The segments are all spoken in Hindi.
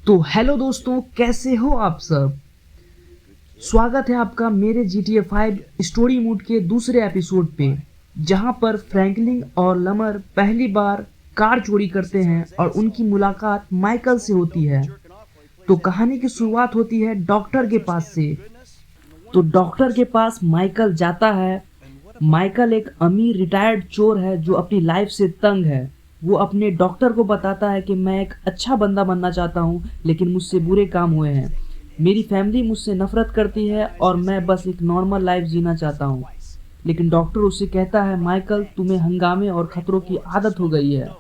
तो हेलो दोस्तों, कैसे हो आप सब। स्वागत है आपका मेरे GTA 5 स्टोरी मूड के दूसरे एपिसोड पे, जहां पर फ्रैंकलिन और लमर पहली बार कार चोरी करते हैं और उनकी मुलाकात माइकल से होती है। तो कहानी की शुरुआत होती है डॉक्टर के पास से। तो डॉक्टर के पास माइकल जाता है। माइकल एक अमीर रिटायर्ड चोर है जो अपनी लाइफ से तंग है। वो अपने डॉक्टर को बताता है कि मैं एक अच्छा बंदा बनना चाहता हूँ, लेकिन मुझसे बुरे काम हुए हैं। मेरी फैमिली मुझसे नफरत करती है और मैं बस एक नॉर्मल लाइफ जीना चाहता हूँ। लेकिन डॉक्टर उससे कहता है, माइकल तुम्हें हंगामे और खतरों की आदत हो गई है,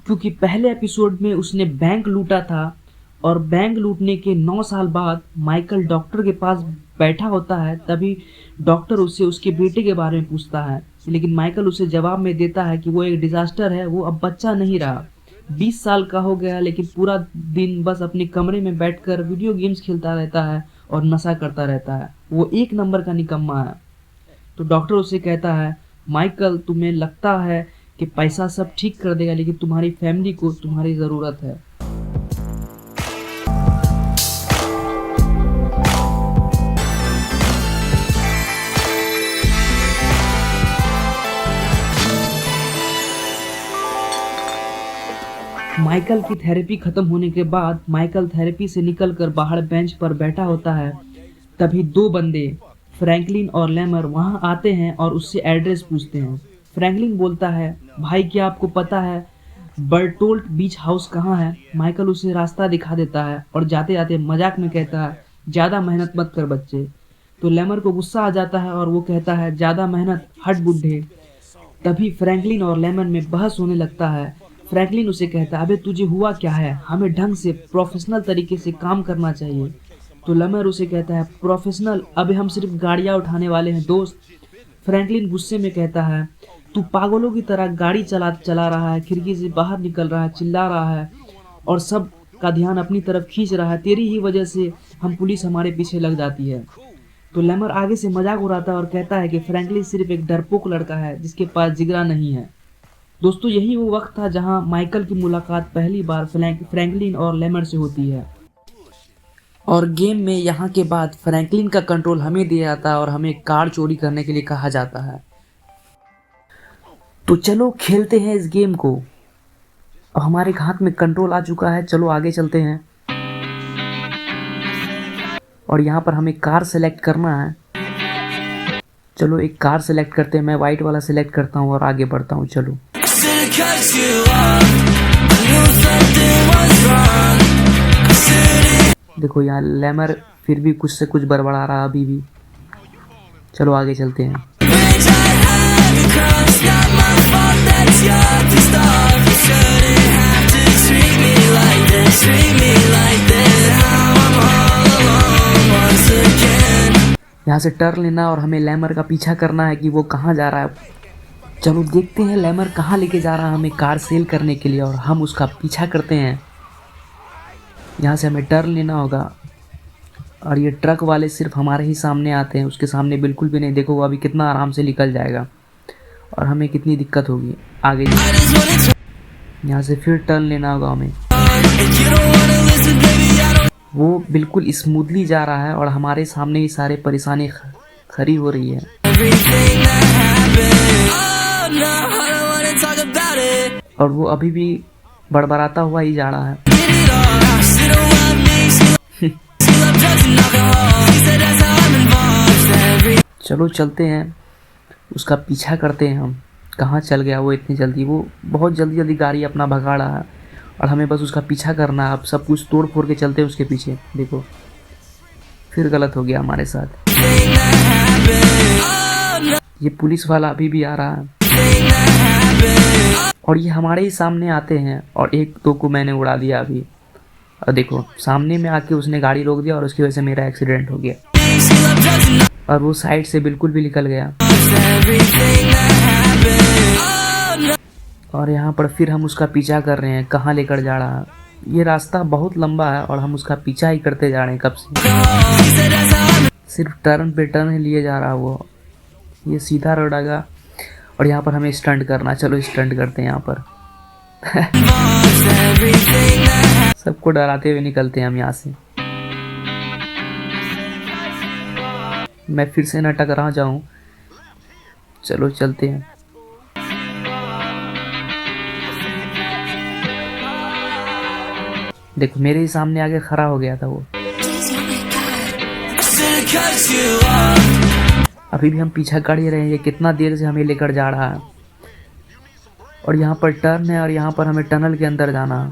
क्योंकि पहले एपिसोड में उसने बैंक लूटा था और बैंक लूटने के 9 साल बाद माइकल डॉक्टर के पास बैठा होता है। तभी डॉक्टर उससे उसके बेटे के बारे में पूछता है, लेकिन माइकल उसे जवाब में देता है कि वो एक डिजास्टर है, वो अब बच्चा नहीं रहा। 20 साल का हो गया, लेकिन पूरा दिन बस अपने कमरे में बैठकर वीडियो गेम्स खेलता रहता है और नशा करता रहता है। वो एक नंबर का निकम्मा है। तो डॉक्टर उससे कहता है, माइकल तुम्हें लगता है कि पैसा सब ठीक कर देगा, लेकिन तुम्हारी फैमिली को तुम्हारी ज़रूरत है। माइकल की थेरेपी खत्म होने के बाद माइकल थेरेपी से निकलकर बाहर बेंच पर बैठा होता है। तभी दो बंदे फ्रैंकलिन और लेमर वहां आते हैं और उससे एड्रेस पूछते हैं। फ्रैंकलिन बोलता है, भाई क्या आपको पता है बर्टोल्ट बीच हाउस कहाँ है। माइकल उसे रास्ता दिखा देता है और जाते जाते मजाक में कहता है, ज़्यादा मेहनत मत कर बच्चे। तो लेमर को गुस्सा आ जाता है और वो कहता है, ज़्यादा मेहनत हट बुड्ढे। तभी फ्रैंकलिन और लेमन में बहस होने लगता है। फ्रैंकलिन उसे कहता है, अबे तुझे हुआ क्या है, हमें ढंग से प्रोफेशनल तरीके से काम करना चाहिए। तो लेमर उसे कहता है, प्रोफेशनल, अबे हम सिर्फ गाड़ियाँ उठाने वाले हैं दोस्त। फ्रैंकलिन गुस्से में कहता है, तू पागलों की तरह गाड़ी चला रहा है, खिड़की से बाहर निकल रहा है, चिल्ला रहा है और सब का ध्यान अपनी तरफ खींच रहा है। तेरी ही वजह से हम पुलिस हमारे पीछे लग जाती है। तो लेमर आगे से मजाक उड़ाता है और कहता है कि फ्रैंकलिन सिर्फ एक डरपोक लड़का है जिसके पास जिगरा नहीं है। दोस्तों, यही वो वक्त था जहां माइकल की मुलाकात पहली बार फ्रैंकलिन और लेमर से होती है। और गेम में यहाँ के बाद फ्रैंकलिन का कंट्रोल हमें दिया जाता है और हमें कार चोरी करने के लिए कहा जाता है। तो चलो खेलते हैं इस गेम को। अब हमारे हाथ में कंट्रोल आ चुका है, चलो आगे चलते हैं। और यहाँ पर हमें कार सेलेक्ट करना है। चलो एक कार सेलेक्ट करते हैं। मैं वाइट वाला सेलेक्ट करता हूँ और आगे बढ़ता हूँ। चलो देखो यहाँ लेमर फिर भी कुछ से कुछ बड़बड़ा रहा अभी भी। चलो आगे चलते हैं। यहाँ से टर्न लेना और हमें लेमर का पीछा करना है कि वो कहाँ जा रहा है। चलो देखते हैं लेमर कहाँ लेके जा रहा है हमें कार सेल करने के लिए, और हम उसका पीछा करते हैं। यहाँ से हमें टर्न लेना होगा और ये ट्रक वाले सिर्फ हमारे ही सामने आते हैं, उसके सामने बिल्कुल भी नहीं। देखो वो अभी कितना आराम से निकल जाएगा और हमें कितनी दिक्कत होगी आगे। यहाँ से फिर टर्न लेना होगा हमें। वो बिल्कुल स्मूथली जा रहा है और हमारे सामने ही सारे परेशानी खड़ी हो रही है। और वो अभी भी बड़बड़ाता हुआ ही जा रहा है। चलो चलते हैं, उसका पीछा करते हैं हम। कहाँ चल गया वो इतनी जल्दी। वो बहुत जल्दी जल्दी गाड़ी अपना भगा रहा है और हमें बस उसका पीछा करना है। अब सब कुछ तोड़ फोड़ के चलते हैं उसके पीछे। देखो फिर गलत हो गया हमारे साथ। ये पुलिस वाला अभी भी आ रहा है और ये हमारे ही सामने आते हैं और एक दो को मैंने उड़ा दिया अभी। और देखो सामने में आके उसने गाड़ी रोक दिया और उसकी वजह से मेरा एक्सीडेंट हो गया और वो साइड से बिल्कुल भी निकल गया। और यहाँ पर फिर हम उसका पीछा कर रहे हैं, कहाँ लेकर जा रहा है। ये रास्ता बहुत लंबा है और हम उसका पीछा ही करते जा रहे हैं कब से। सिर्फ टर्न पे टर्न लिए जा रहा है वो। ये सीधा रोड आएगा और यहाँ पर हमें स्टंट करना। चलो स्टंट करते हैं यहाँ पर। सबको डराते हुए निकलते हैं हम यहाँ से। मैं फिर से न टकरा जाऊं। चलो चलते हैं। देखो मेरे ही सामने आके खड़ा हो गया था वो। अभी भी हम पीछा कर ही रहे हैं, ये कितना देर से हमें लेकर जा रहा है। और यहाँ पर टर्न है और यहाँ पर हमें टनल के अंदर जाना है।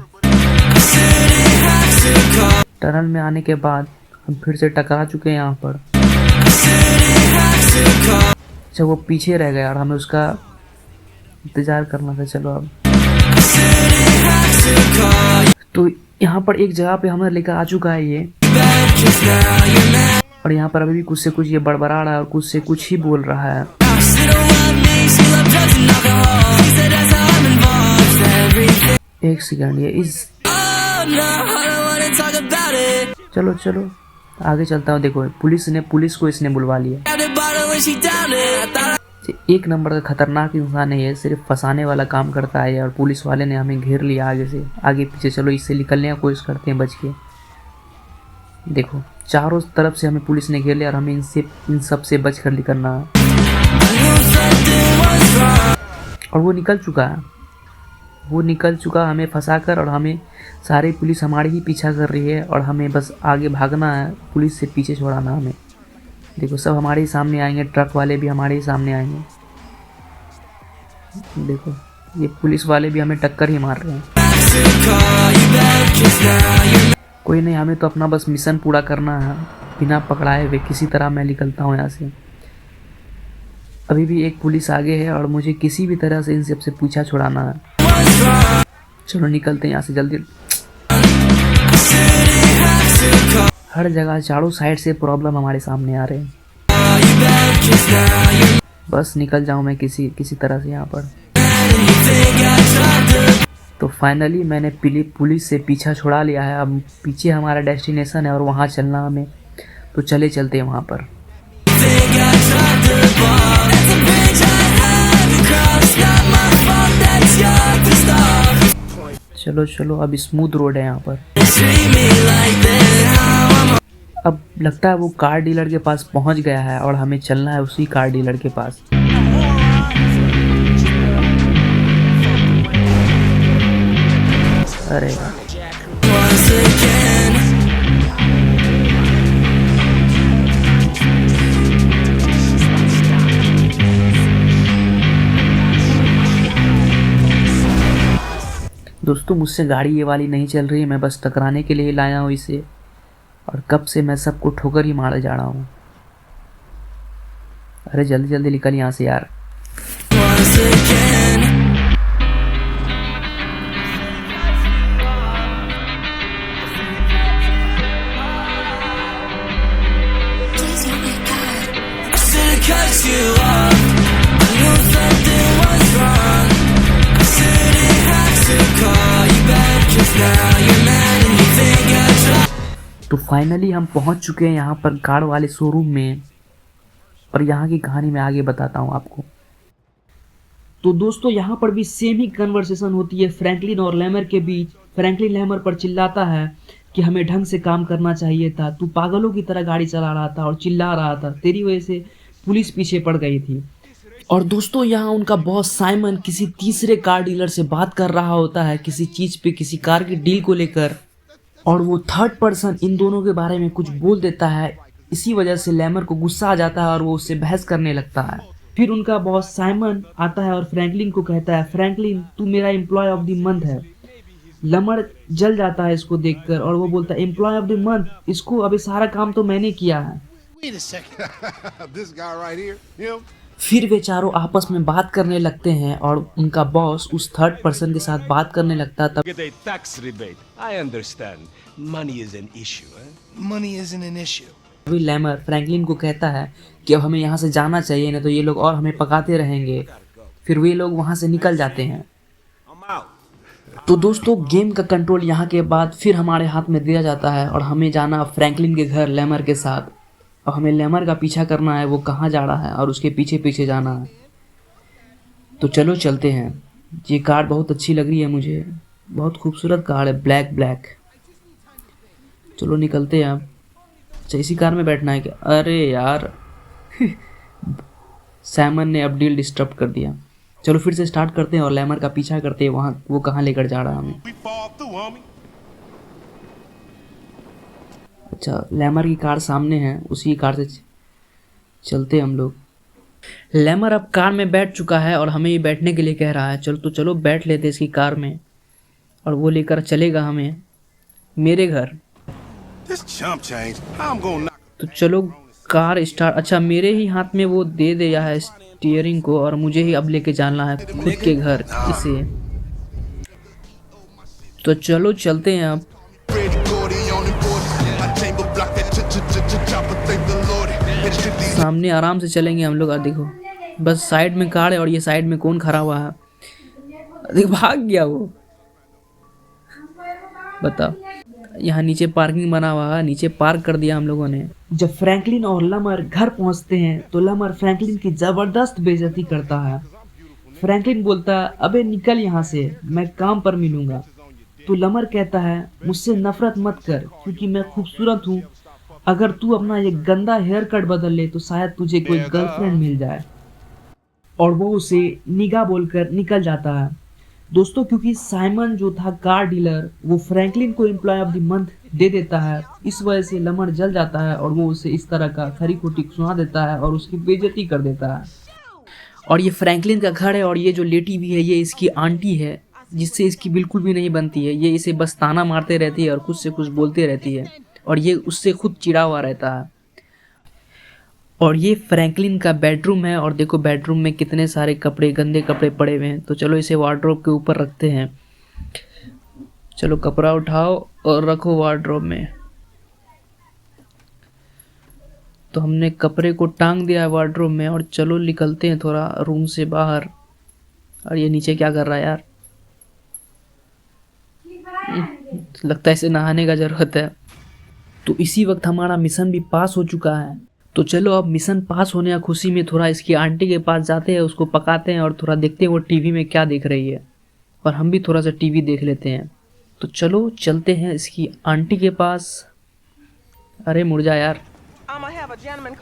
टनल में आने के बाद हम फिर से टकरा चुके हैं यहाँ पर। अच्छा वो पीछे रह गया और हमें उसका इंतजार करना था। चलो अब तो यहाँ पर एक जगह पे हमें लेकर आ चुका है ये। और यहाँ पर अभी भी कुछ से कुछ ये बड़बड़ा रहा है और कुछ से कुछ ही बोल रहा है। एक सेकंड, ये इस चलो चलो आगे चलता हूँ। देखो पुलिस को इसने बुलवा लिया। एक नंबर का खतरनाक इंसान है ये, सिर्फ फंसाने वाला काम करता है। और पुलिस वाले ने हमें घेर लिया आगे से, आगे पीछे। चलो इससे निकलने की कोशिश करते हैं बच के। देखो चारों तरफ से हमें पुलिस ने घेर लिया और हमें इन सब से बच कर निकलना है। और वो निकल चुका हमें फंसा कर। और हमें सारी पुलिस हमारे ही पीछा कर रही है और हमें बस आगे भागना है, पुलिस से पीछे छोड़ाना हमें। देखो सब हमारे ही सामने आएंगे, ट्रक वाले भी हमारे ही सामने आएंगे। देखो ये पुलिस वाले भी हमें टक्कर ही मार रहे हैं। कोई नहीं, हमें तो अपना बस मिशन पूरा करना है बिना पकड़ाए हुए। किसी तरह मैं निकलता हूँ यहाँ से। अभी भी एक पुलिस आगे है और मुझे किसी भी तरह से इन सबसे पीछा छुड़ाना है। चलो निकलते हैं यहाँ से जल्दी। हर जगह चारों साइड से प्रॉब्लम हमारे सामने आ रहे हैं। बस निकल जाऊं मैं किसी तरह से यहाँ पर। तो फाइनली मैंने पुलिस से पीछा छुड़ा लिया है। अब पीछे हमारा डेस्टिनेशन है और वहाँ चलना हमें। तो चलते हैं वहाँ पर। चलो अब स्मूथ रोड है यहाँ पर। अब लगता है वो कार डीलर के पास पहुँच गया है और हमें चलना है उसी कार डीलर के पास। अरे दोस्तों मुझसे गाड़ी ये वाली नहीं चल रही है, मैं बस टकराने के लिए लाया हूँ इसे। और कब से मैं सबको ठोकर ही मारे जा रहा हूँ। अरे जल्दी निकल यहाँ से यार। तो फाइनली हम पहुंच चुके हैं यहाँ पर कार वाले शोरूम में। और यहाँ की कहानी मैं आगे बताता हूँ आपको। तो दोस्तों यहाँ पर भी सेम ही कन्वर्सेशन होती है फ्रैंकलिन और लैमर के बीच। फ्रैंकलिन लैमर पर चिल्लाता है कि हमें ढंग से काम करना चाहिए था, तू पागलों की तरह गाड़ी चला रहा था और चिल्ला रहा था, तेरी वजह से पुलिस पीछे पड़ गई थी। और दोस्तों यहाँ उनका बॉस साइमन किसी तीसरे कार डीलर से बात कर रहा होता है किसी चीज़ पे, किसी कार की डील को लेकर। और वो थर्ड पर्सन इन दोनों के बारे में कुछ बोल देता है। इसी वजह से लैमर को गुस्सा आ जाता है और वो उससे बहस करने लगता है। फिर उनका बॉस साइमन आता है और फ्रैंकलिन को कहता है, फ्रैंकलिन तू मेरा एम्प्लॉय ऑफ द मंथ है। लैमर जल जाता है इसको देखकर और वो बोलता है, एम्प्लॉय ऑफ द मंथ? इसको अभी सारा काम तो मैंने किया है। फिर वे चारों आपस में बात करने लगते हैं और उनका बॉस उस थर्ड पर्सन के साथ बात करने लगता है। तब अभी लैमर फ्रैंकलिन को कहता है कि अब हमें यहाँ से जाना चाहिए, नहीं तो ये लोग और हमें पकाते रहेंगे। फिर वे लोग वहाँ से निकल जाते हैं। तो दोस्तों गेम का कंट्रोल यहाँ के बाद फिर हमारे हाथ में दिया जाता है और हमें जाना फ्रैंकलिन के घर लैमर के साथ। और हमें लैमर का पीछा करना है, वो कहाँ जा रहा है और उसके पीछे पीछे जाना है। तो चलो चलते हैं। ये कार बहुत अच्छी लग रही है मुझे, बहुत खूबसूरत कार है, ब्लैक। चलो निकलते हैं अब। अच्छा इसी कार में बैठना है क्या? अरे यार सैमन ने अब डील डिस्टर्ब कर दिया। चलो फिर से स्टार्ट करते हैं और लैमर का पीछा करते हैं, वहाँ वो कहाँ लेकर जा रहा है हमें। अच्छा लैमर की कार सामने है, उसी कार से चलते हम लोग। लैमर अब कार में बैठ चुका है और हमें भी बैठने के लिए कह रहा है। चलो बैठ लेते इसकी कार में और वो लेकर चलेगा हमें मेरे घर। तो चलो कार स्टार्ट। अच्छा मेरे ही हाथ में वो दे दिया है स्टीयरिंग को और मुझे ही अब लेके जाना है खुद के घर इसे। तो चलो चलते हैं अब। सामने आराम से चलेंगे हम लोग। देखो बस साइड में कार है और ये साइड में कौन खड़ा हुआ है? देखो भाग गया वो। बताओ यहाँ नीचे पार्किंग बना हुआ है, नीचे पार्क कर दिया हम लोगों ने। जब फ्रैंकलिन और लमर घर पहुंचते हैं तो लमर फ्रैंकलिन की जबरदस्त बेइज्जती करता है। फ्रैंकलिन बोलता है अबे निकल यहाँ से, मैं काम पर मिलूंगा। तो लमर कहता है मुझसे नफरत मत कर क्योंकि मैं खूबसूरत हूँ। अगर तू अपना ये गंदा हेयर कट बदल ले तो शायद तुझे कोई गर्लफ्रेंड मिल जाए। और वो उसे निगाह बोलकर निकल जाता है। दोस्तों क्योंकि साइमन जो था कार डीलर वो फ्रैंकलिन को एम्प्लॉय ऑफ द मंथ दे देता है, इस वजह से लमर जल जाता है और वो उसे इस तरह का खरी खोटी सुना देता है और उसकी बेइज्जती कर देता है। और ये फ्रैंकलिन का घर है और ये जो लेटी भी है ये इसकी आंटी है, जिससे इसकी बिल्कुल भी नहीं बनती है। ये इसे बस ताना मारते रहती है और कुछ से कुछ बोलते रहती है और ये उससे खुद चिढ़ा हुआ रहता है। और ये फ्रैंकलिन का बेडरूम है और देखो बेडरूम में कितने सारे कपड़े, गंदे कपड़े पड़े हुए हैं। तो चलो इसे वार्डरोब के ऊपर रखते हैं। चलो कपड़ा उठाओ और रखो वार्डरोब में। तो हमने कपड़े को टांग दिया है वार्डरोब में और चलो निकलते हैं थोड़ा रूम से बाहर। और ये नीचे क्या कर रहा है यार? लगता है इसे नहाने का जरूरत है। तो इसी वक्त हमारा मिशन भी पास हो चुका है। तो चलो अब मिशन पास होने की खुशी में थोड़ा इसकी आंटी के पास जाते हैं, उसको पकाते हैं और थोड़ा देखते हैं वो टीवी में क्या देख रही है और हम भी थोड़ा सा टीवी देख लेते हैं। तो चलो चलते हैं इसकी आंटी के पास। अरे मुड़ जा यार।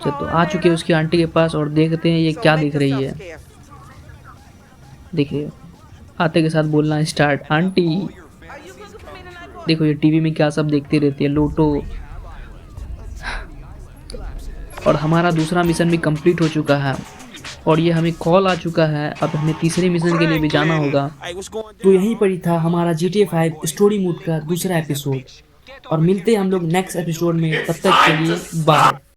तो आ चुके हैं उसकी आंटी के पास और देखते हैं ये क्या देख रही है। देखिए आते के साथ बोलना स्टार्ट। आंटी देखो ये टीवी में क्या सब देखती रहती है, लोटो। और हमारा दूसरा मिशन भी कंप्लीट हो चुका है और ये हमें कॉल आ चुका है। अब हमें तीसरे मिशन के लिए भी जाना होगा। तो यहीं पर ही था हमारा GTA 5 स्टोरी मोड का दूसरा एपिसोड और मिलते हैं हम लोग नेक्स्ट एपिसोड में। तब तक के लिए बाय।